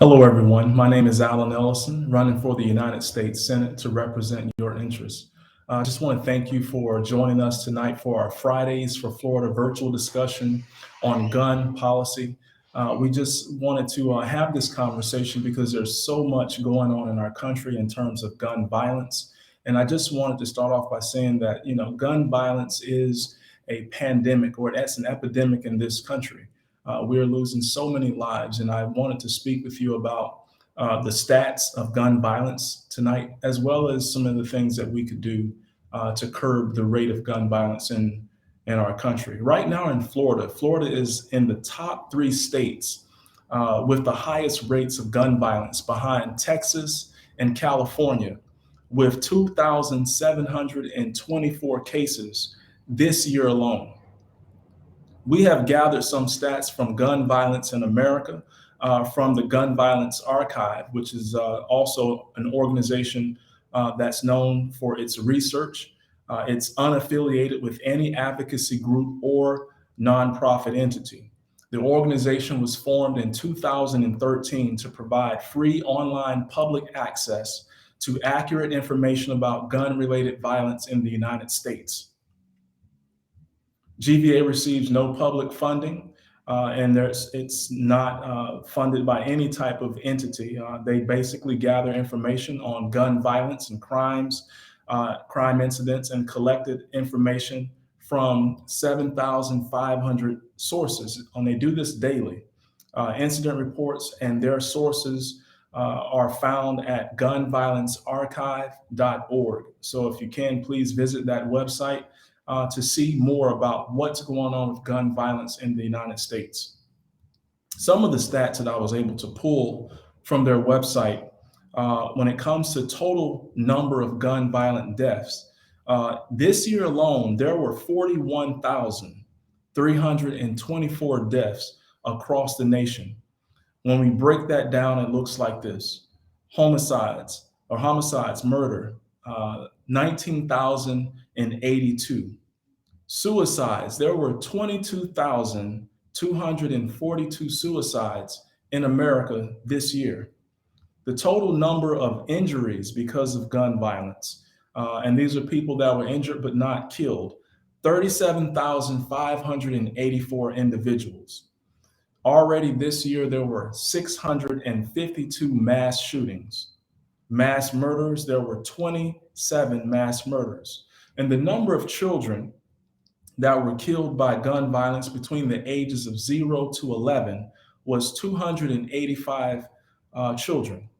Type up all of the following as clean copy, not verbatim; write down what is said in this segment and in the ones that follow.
Hello, everyone. My name is Ellison, running for the United States Senate to represent your interests. I just want to thank you for joining us tonight for our Fridays for Florida virtual discussion on gun policy. We just wanted to have this conversation because there's so much going on in our country in terms of gun violence. And I just wanted to start off by saying that, gun violence is a pandemic, or it's an epidemic in this country. We are losing so many lives, and I wanted to speak with you about the stats of gun violence tonight, as well as some of the things that we could do to curb the rate of gun violence in our country. Right now in Florida, Florida is in the top three states with the highest rates of gun violence behind Texas and California, with 2,724 cases this year alone. We have gathered some stats from Gun Violence in America, from the Gun Violence Archive, which is also an organization that's known for its research. It's unaffiliated with any advocacy group or nonprofit entity. The organization was formed in 2013 to provide free online public access to accurate information about gun-related violence in the United States. GVA receives no public funding, and it's not funded by any type of entity. They basically gather information on gun violence and crimes, crime incidents, and collected information from 7,500 sources. And they do this daily. Incident reports and their sources are found at gunviolencearchive.org. So if you can, please visit that website to see more about what's going on with gun violence in the United States. Some of the stats that I was able to pull from their website when it comes to total number of gun violent deaths, this year alone, there were 41,324 deaths across the nation. When we break that down, it looks like this: homicides, murder, 19,082. Suicides, there were 22,242 suicides in America this year. The total number of injuries because of gun violence, and these are people that were injured but not killed, 37,584 individuals. Already this year, there were 652 mass shootings. Mass murders, there were 27 mass murders. And the number of children that were killed by gun violence between the ages of 0 to 11 was 285 children.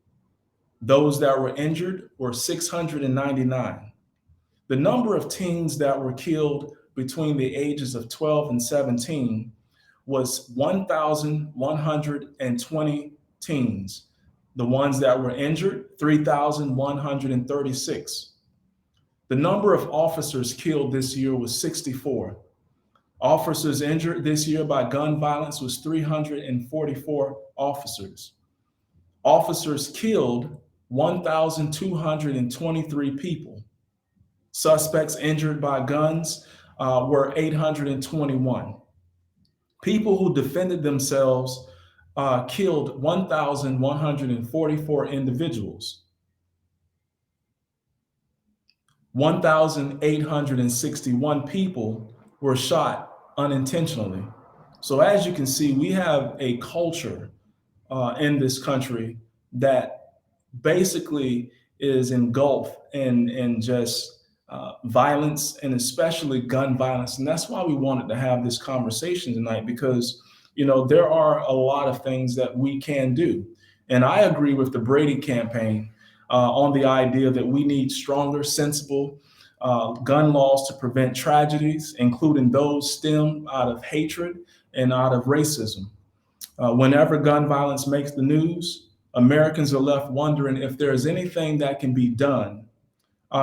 Those that were injured were 699. The number of teens that were killed between the ages of 12 and 17 was 1,120 teens. The ones that were injured, 3,136. The number of officers killed this year was 64. Officers injured this year by gun violence was 344 officers. Officers killed 1,223 people. Suspects injured by guns were 821. People who defended themselves killed 1,144 individuals. 1,861 people were shot unintentionally. So as you can see, we have a culture in this country that basically is engulfed in just violence, and especially gun violence. And that's why we wanted to have this conversation tonight, because there are a lot of things that we can do. And I agree with the Brady campaign on the idea that we need stronger, sensible gun laws to prevent tragedies, including those stem out of hatred and out of racism. Whenever gun violence makes the news, Americans are left wondering if there is anything that can be done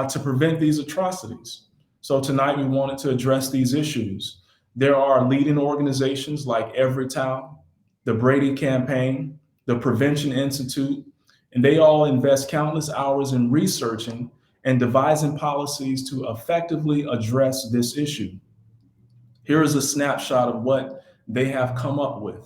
to prevent these atrocities. So tonight we wanted to address these issues. There are leading organizations like Everytown, the Brady Campaign, the Prevention Institute, and they all invest countless hours in researching and devising policies to effectively address this issue. Here is a snapshot of what they have come up with.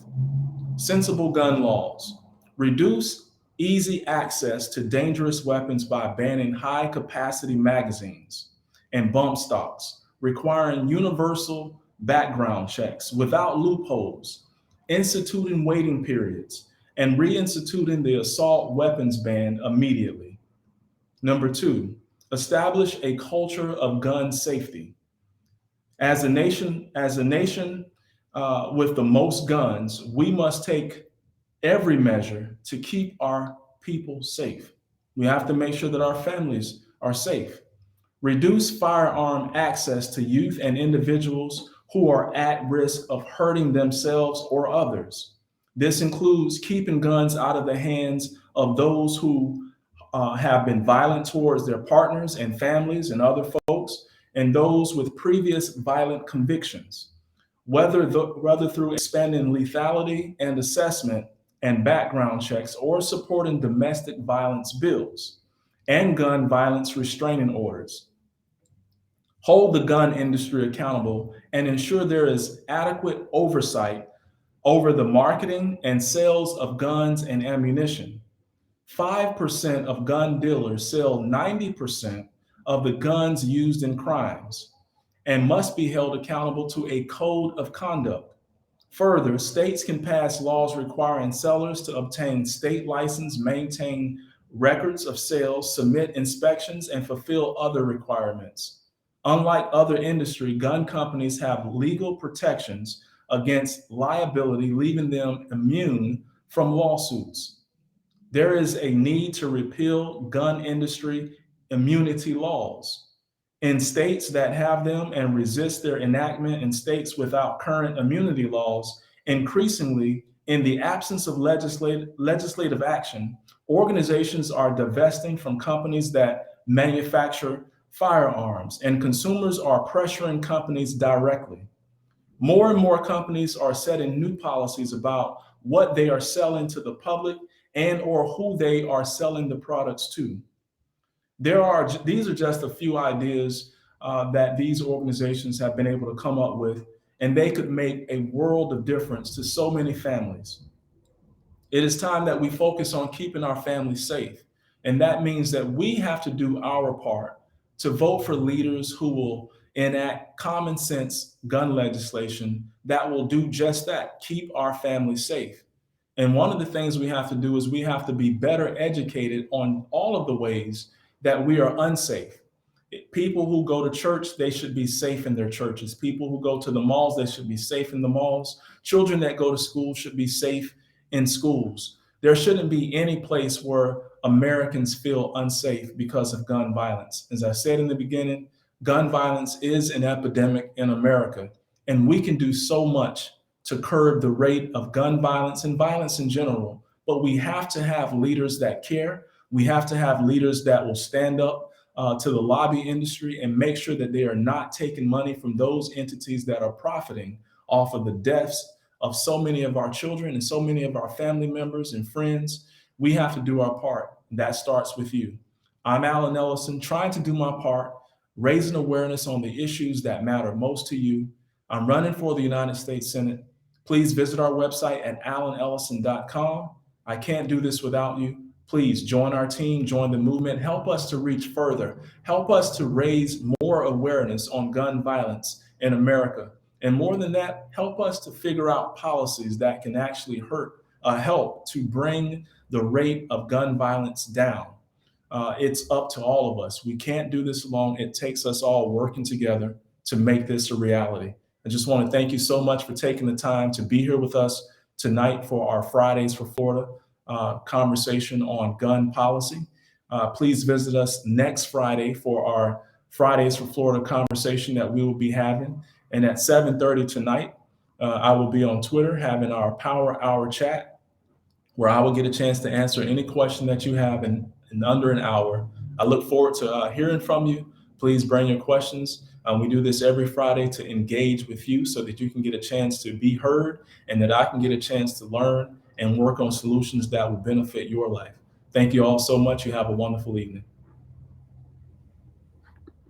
Sensible gun laws. Reduce easy access to dangerous weapons by banning high capacity magazines and bump stocks, requiring universal background checks without loopholes, instituting waiting periods, and reinstituting the assault weapons ban immediately. Number two, establish a culture of gun safety. As a nation with the most guns, we must take every measure to keep our people safe. We have to make sure that our families are safe. Reduce firearm access to youth and individuals who are at risk of hurting themselves or others. This includes keeping guns out of the hands of those who have been violent towards their partners and families and other folks, and those with previous violent convictions, whether through expanding lethality and assessment and background checks or supporting domestic violence bills and gun violence restraining orders. Hold the gun industry accountable and ensure there is adequate oversight over the marketing and sales of guns and ammunition. 5% of gun dealers sell 90% of the guns used in crimes and must be held accountable to a code of conduct. Further, states can pass laws requiring sellers to obtain state license, maintain records of sales, submit inspections, and fulfill other requirements. Unlike other industry, gun companies have legal protections against liability, leaving them immune from lawsuits. There is a need to repeal gun industry immunity laws. In states that have them and resist their enactment in states without current immunity laws, increasingly, in the absence of legislative action, organizations are divesting from companies that manufacture firearms, and consumers are pressuring companies directly. More and more companies are setting new policies about what they are selling to the public and or who they are selling the products to. These are just a few ideas that these organizations have been able to come up with, and they could make a world of difference to so many families. It is time that we focus on keeping our families safe. And that means that we have to do our part to vote for leaders who will enact common sense gun legislation that will do just that, keep our families safe. And one of the things we have to do is we have to be better educated on all of the ways that we are unsafe. People who go to church, they should be safe in their churches. People who go to the malls, they should be safe in the malls. Children that go to school should be safe in schools. There shouldn't be any place where Americans feel unsafe because of gun violence. As I said in the beginning, gun violence is an epidemic in America, and we can do so much to curb the rate of gun violence and violence in general. But we have to have leaders that care. We have to have leaders that will stand up to the lobby industry and make sure that they are not taking money from those entities that are profiting off of the deaths of so many of our children and so many of our family members and friends. We have to do our part. That starts with you. I'm Alan Ellison, trying to do my part, raising awareness on the issues that matter most to you. I'm running for the United States Senate. Please visit our website at alanellison.com. I can't do this without you. Please join our team, join the movement, help us to reach further, help us to raise more awareness on gun violence in America. And more than that, help us to figure out policies that can actually help to bring the rate of gun violence down. It's up to all of us. We can't do this alone. It takes us all working together to make this a reality. I just want to thank you so much for taking the time to be here with us tonight for our Fridays for Florida conversation on gun policy. Please visit us next Friday for our Fridays for Florida conversation that we will be having. And at 7:30 tonight, I will be on Twitter having our Power Hour chat, where I will get a chance to answer any question that you have in under an hour. I look forward to hearing from you. Please bring your questions. We do this every Friday to engage with you so that you can get a chance to be heard and that I can get a chance to learn and work on solutions that will benefit your life. Thank you all so much. You have a wonderful evening.